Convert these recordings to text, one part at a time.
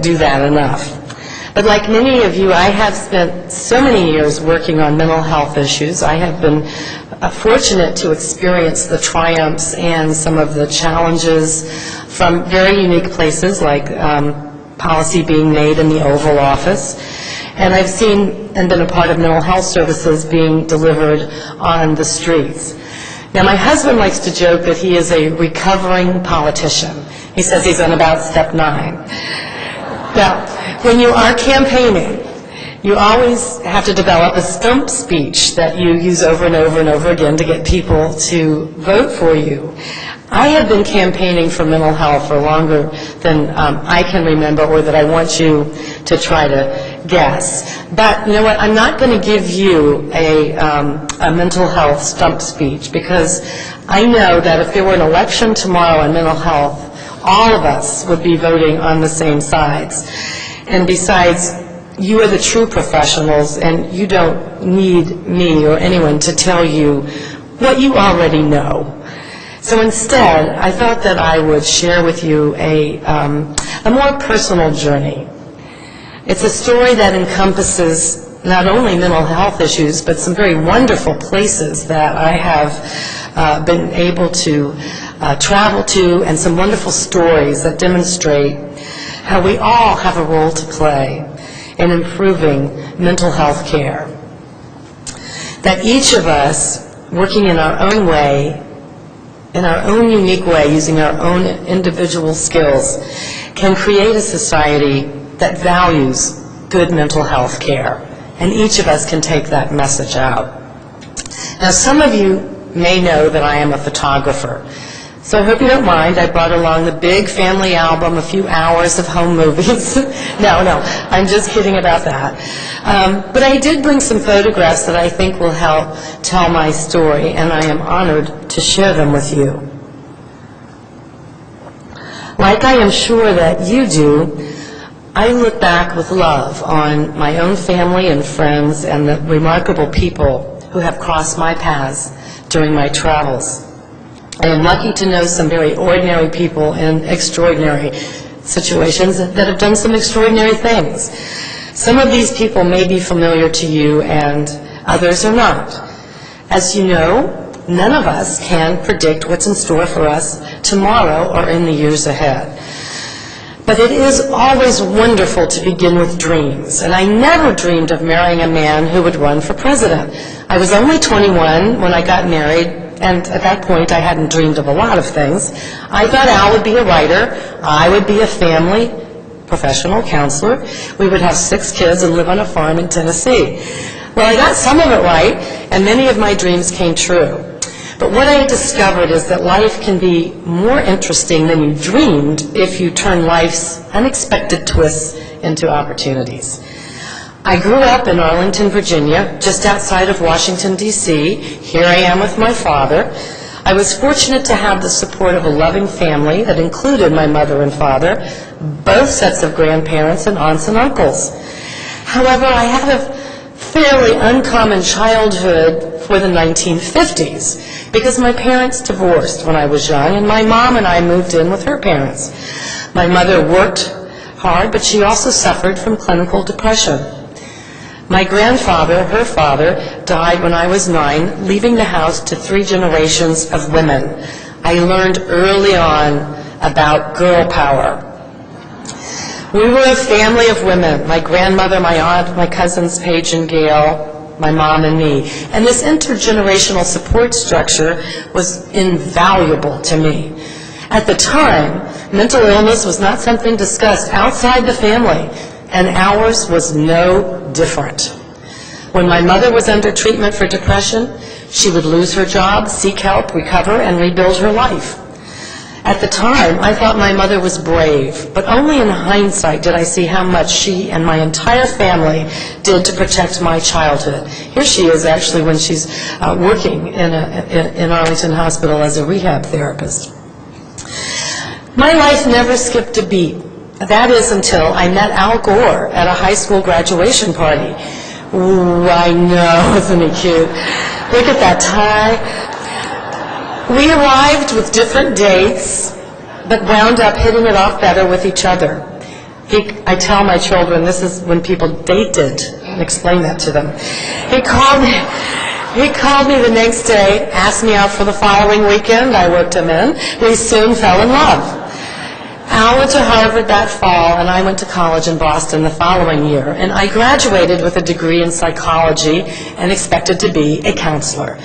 do that enough. But like many of you, I have spent so many years working on mental health issues. I have been fortunate to experience the triumphs and some of the challenges from very unique places, like policy being made in the Oval Office. And I've seen and been a part of mental health services being delivered on the streets. Now, my husband likes to joke that he is a recovering politician. He says he's on about step 9. Now, when you are campaigning, you always have to develop a stump speech that you use over and over and over again to get people to vote for you. I have been campaigning for mental health for longer than I can remember, or that I want you to try to guess. But you know what? I'm not going to give you a mental health stump speech, because I know that if there were an election tomorrow on mental health, all of us would be voting on the same sides. And besides, you are the true professionals, and you don't need me or anyone to tell you what you already know. So instead, I thought that I would share with you a more personal journey. It's a story that encompasses not only mental health issues, but some very wonderful places that I have been able to travel to, and some wonderful stories that demonstrate how we all have a role to play in improving mental health care. That each of us, working in our own way, in our own unique way, using our own individual skills, can create a society that values good mental health care. And each of us can take that message out. Now, some of you may know that I am a photographer. So I hope you don't mind. I brought along the big family album, a few hours of home movies. No, I'm just kidding about that. But I did bring some photographs that I think will help tell my story, and I am honored to share them with you. Like I am sure that you do, I look back with love on my own family and friends and the remarkable people who have crossed my paths during my travels. I am lucky to know some very ordinary people in extraordinary situations that have done some extraordinary things. Some of these people may be familiar to you and others are not. As you know, none of us can predict what's in store for us tomorrow or in the years ahead. But it is always wonderful to begin with dreams, and I never dreamed of marrying a man who would run for president. I was only 21 when I got married, and at that point I hadn't dreamed of a lot of things. I thought Al would be a writer, I would be a family professional counselor, we would have 6 kids and live on a farm in Tennessee. Well, I got some of it right, and many of my dreams came true. But what I discovered is that life can be more interesting than you dreamed if you turn life's unexpected twists into opportunities. I grew up in Arlington, Virginia, just outside of Washington, D.C. Here I am with my father. I was fortunate to have the support of a loving family that included my mother and father, both sets of grandparents and aunts and uncles. However, I had a fairly uncommon childhood for the 1950s because my parents divorced when I was young, and my mom and I moved in with her parents. My mother worked hard, but she also suffered from clinical depression. My grandfather, her father, died when I was 9, leaving the house to 3 generations of women. I learned early on about girl power. We were a family of women, my grandmother, my aunt, my cousins Paige and Gail, my mom and me. And this intergenerational support structure was invaluable to me. At the time, mental illness was not something discussed outside the family, and ours was no different. When my mother was under treatment for depression, she would lose her job, seek help, recover, and rebuild her life. At the time, I thought my mother was brave, but only in hindsight did I see how much she and my entire family did to protect my childhood. Here she is actually when she's working in Arlington Hospital as a rehab therapist. My life never skipped a beat. That is until I met Al Gore at a high school graduation party. Ooh, I know, isn't he cute? Look at that tie. We arrived with different dates, but wound up hitting it off better with each other. I tell my children, this is when people dated, and explain that to them. He called me the next day, asked me out for the following weekend. I worked him in. We soon fell in love. Al went to Harvard that fall, and I went to college in Boston the following year, and I graduated with a degree in psychology and expected to be a counselor.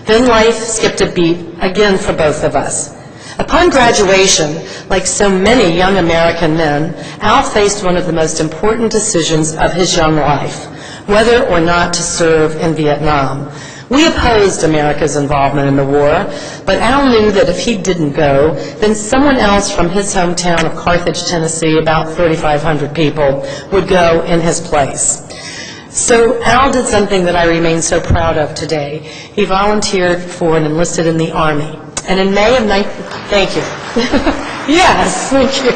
Then life skipped a beat again for both of us. Upon graduation, like so many young American men, Al faced one of the most important decisions of his young life, whether or not to serve in Vietnam. We opposed America's involvement in the war, but Al knew that if he didn't go, then someone else from his hometown of Carthage, Tennessee, about 3,500 people, would go in his place. So Al did something that I remain so proud of today. He volunteered for and enlisted in the Army. And in May of thank you. Yes, thank you.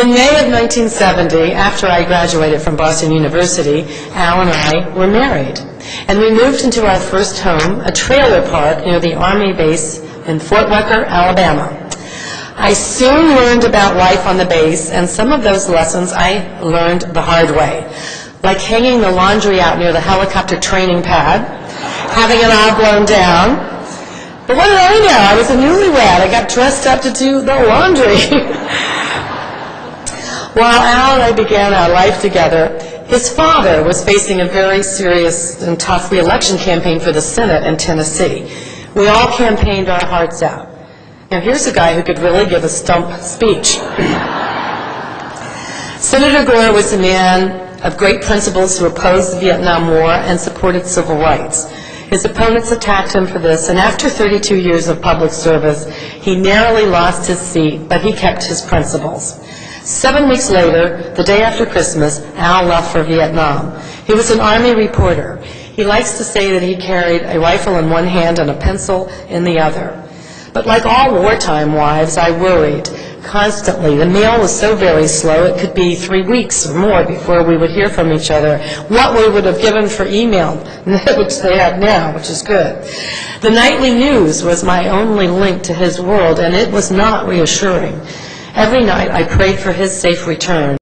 In May of 1970, after I graduated from Boston University, Al and I were married. And we moved into our first home, a trailer park near the Army base in Fort Rucker, Alabama. I soon learned about life on the base, and some of those lessons I learned the hard way, like hanging the laundry out near the helicopter training pad, having it all blown down. But what did I know? I was a newlywed. I got dressed up to do the laundry. While Al and I began our life together, his father was facing a very serious and tough re-election campaign for the Senate in Tennessee. We all campaigned our hearts out. Now here's a guy who could really give a stump speech. Senator Gore was a man of great principles who opposed the Vietnam War and supported civil rights. His opponents attacked him for this, and after 32 years of public service, he narrowly lost his seat, but he kept his principles. 7 weeks later, the day after Christmas, Al left for Vietnam. He was an Army reporter. He likes to say that he carried a rifle in one hand and a pencil in the other. But like all wartime wives, I worried constantly. The mail was so very slow, it could be 3 weeks or more before we would hear from each other. What we would have given for email, which they have now, which is good. The nightly news was my only link to his world, and it was not reassuring. Every night I prayed for his safe return.